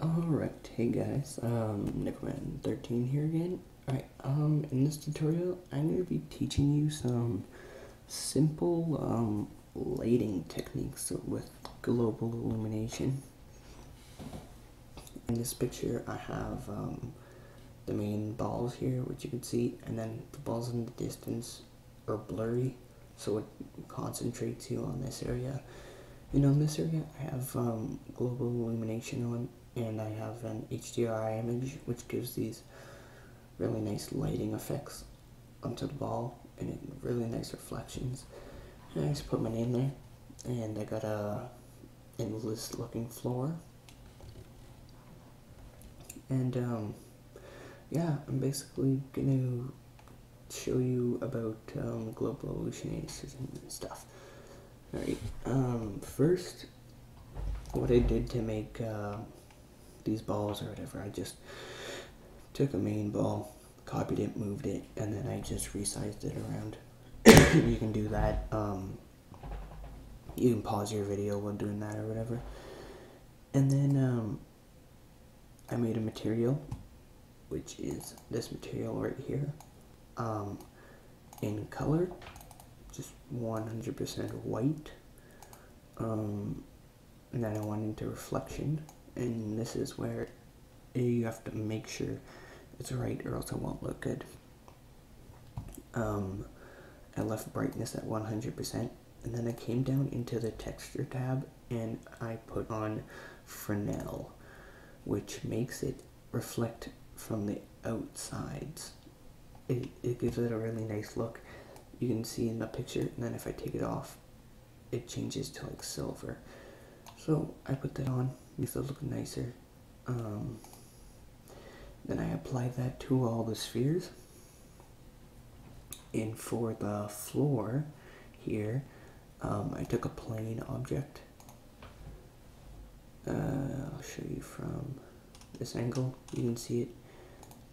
Alright, hey guys, Nickman13 here again. Alright, in this tutorial, I'm going to be teaching you some simple, lighting techniques with global illumination. In this picture, I have, the main balls here, which you can see, and then the balls in the distance are blurry, so it concentrates you on this area. And on this area, I have, global illumination on, and I have an HDRI image which gives these really nice lighting effects onto the ball and really nice reflections. And I just put my name there, and I got a endless looking floor, and yeah, I'm basically gonna show you about global illumination and stuff. Alright, first, what I did to make these balls or whatever, I just took a main ball, copied it, moved it, and then I just resized it around. You can do that. You can pause your video while doing that or whatever. And then I made a material, which is this material right here, in color, just 100% white. And then I went into reflection. And this is where you have to make sure it's right or else it won't look good. I left brightness at 100%, and then I came down into the texture tab and I put on Fresnel, which makes it reflect from the outsides. It gives it a really nice look. You can see in the picture, and then if I take it off, it changes to like silver. So I put that on, makes it look nicer. Then I applied that to all the spheres. And for the floor here, I took a plane object. I'll show you from this angle, you can see it.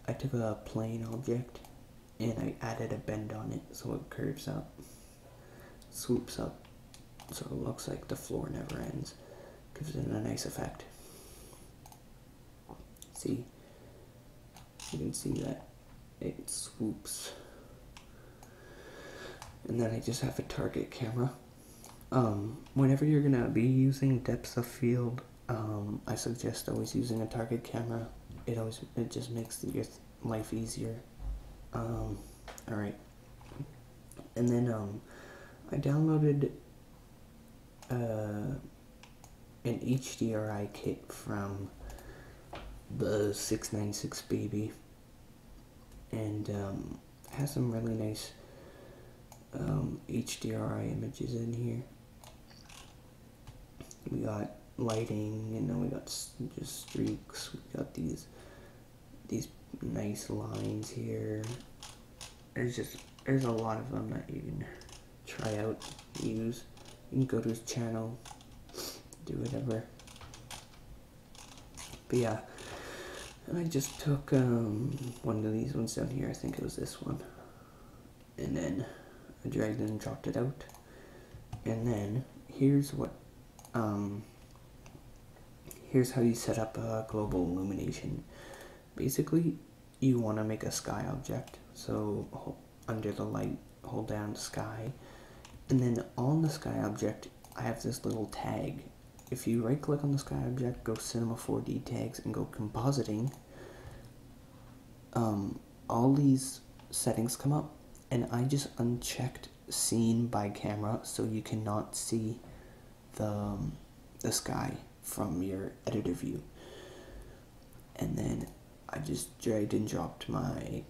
I took a plane object and I added a bend on it so it curves up, swoops up, so it looks like the floor never ends. Gives it a nice effect. See, you can see that it swoops. And then I just have a target camera. Whenever you're gonna be using depth of field, I suggest always using a target camera. It just makes your life easier. Alright. And then I downloaded an HDRI kit from the 696 baby, and has some really nice HDRI images in here. We got lighting, and then we got just streaks. We got these nice lines here. There's a lot of them that you can try out, use. You can go to his channel, do whatever. But yeah, and I just took one of these ones down here, I think it was this one, and then I dragged it and dropped it out. And then here's what here's how you set up a global illumination. Basically, you want to make a sky object, so under the light, hold down sky, and then on the sky object, I have this little tag. If you right click on the sky object, go Cinema 4D tags, and go compositing, all these settings come up, and I just unchecked seen by camera, so you cannot see the sky from your editor view. And then I just dragged and dropped my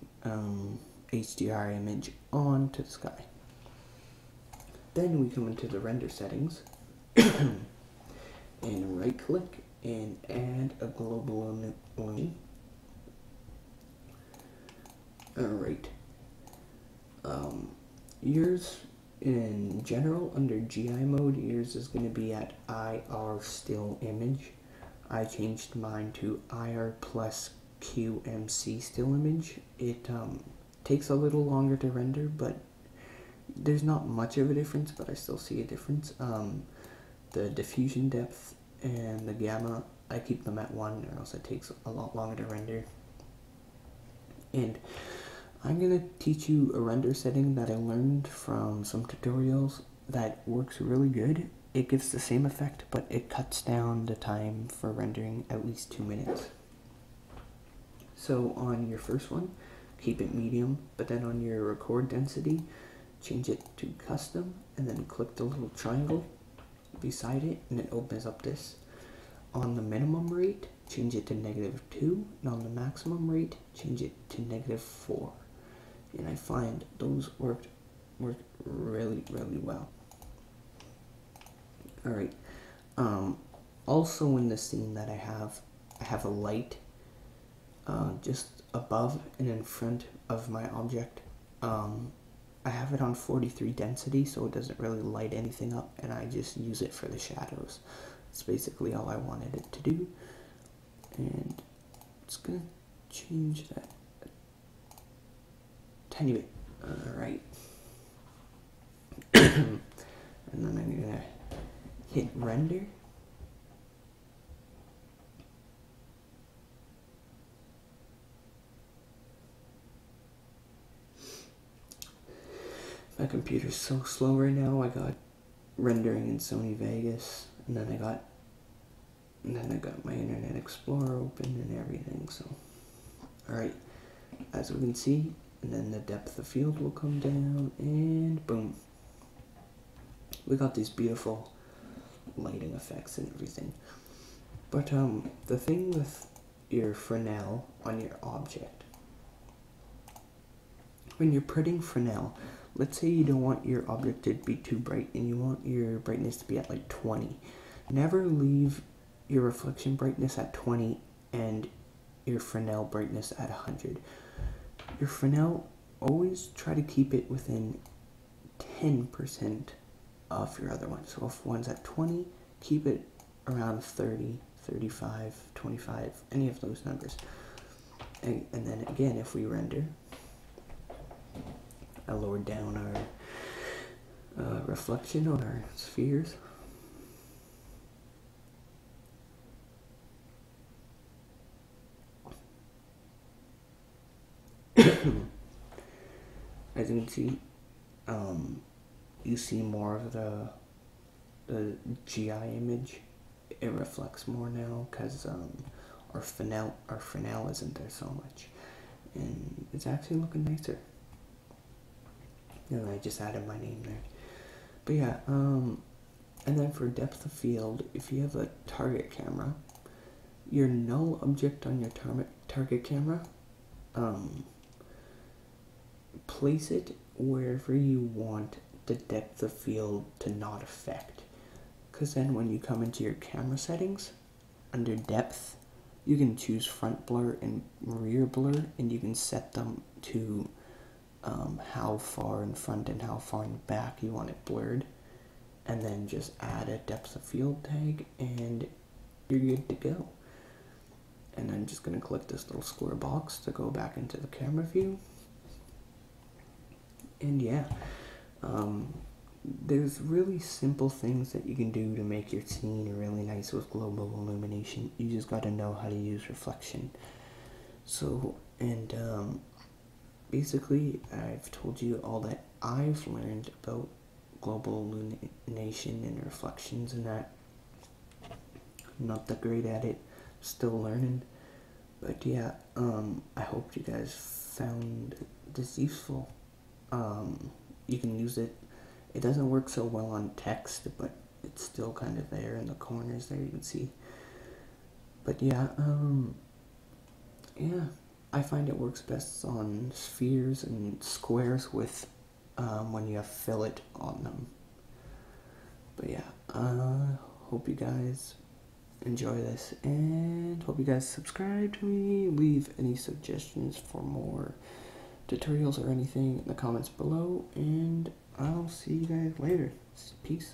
HDR image onto the sky. Then we come into the render settings and right click and add a global illumination. Alright. Yours in general under GI mode, yours is going to be at IR still image. I changed mine to IR plus QMC still image. It takes a little longer to render, but there's not much of a difference, but I still see a difference. The diffusion depth and the gamma I keep them at 1 or else it takes a lot longer to render. And I'm going to teach you a render setting that I learned from some tutorials that works really good. It gives the same effect, but it cuts down the time for rendering at least 2 minutes. So on your first one, keep it medium, but then on your record density, change it to custom, and then click the little triangle beside it, and it opens up this. On the minimum rate, change it to -2, and on the maximum rate, change it to -4. And I find those work really, really well. Alright, also in the scene that I have a light just above and in front of my object. I have it on 43 density, so it doesn't really light anything up, and I just use it for the shadows. That's basically all I wanted it to do. And it's gonna change that a tiny bit. Alright. And then I'm gonna hit render. My computer's so slow right now. I got rendering in Sony Vegas, and then I got my Internet Explorer open and everything. So, alright, as we can see, and then the depth of field will come down, and boom, we got these beautiful lighting effects and everything. But the thing with your Fresnel on your object, when you're putting Fresnel, let's say you don't want your object to be too bright and you want your brightness to be at like 20. Never leave your reflection brightness at 20 and your Fresnel brightness at 100. Your Fresnel, always try to keep it within 10% of your other one. So if one's at 20, keep it around 30, 35, 25, any of those numbers. And then again, if we render, I lowered down our reflection on our spheres. As you can see, you see more of the GI image. It reflects more now because our Fresnel isn't there so much, and it's actually looking nicer. And I just added my name there. But yeah, and then for depth of field, if you have a target camera, your null object on your target camera, place it wherever you want the depth of field to not affect. Because then when you come into your camera settings, under depth, you can choose front blur and rear blur, and you can set them to how far in front and how far in back you want it blurred, and then just add a depth of field tag and you're good to go. And I'm just going to click this little square box to go back into the camera view. And yeah, there's really simple things that you can do to make your scene really nice with global illumination. You just got to know how to use reflection. So, and basically, I've told you all that I've learned about global illumination and reflections and that. I'm not that great at it, still learning. But yeah, I hope you guys found this useful. You can use it. It doesn't work so well on text, but it's still kind of there in the corners there, you can see. But yeah, yeah. I find it works best on spheres and squares with when you have fillet on them. But yeah, hope you guys enjoy this, and hope you guys subscribe to me. Leave any suggestions for more tutorials or anything in the comments below, and I'll see you guys later. Peace.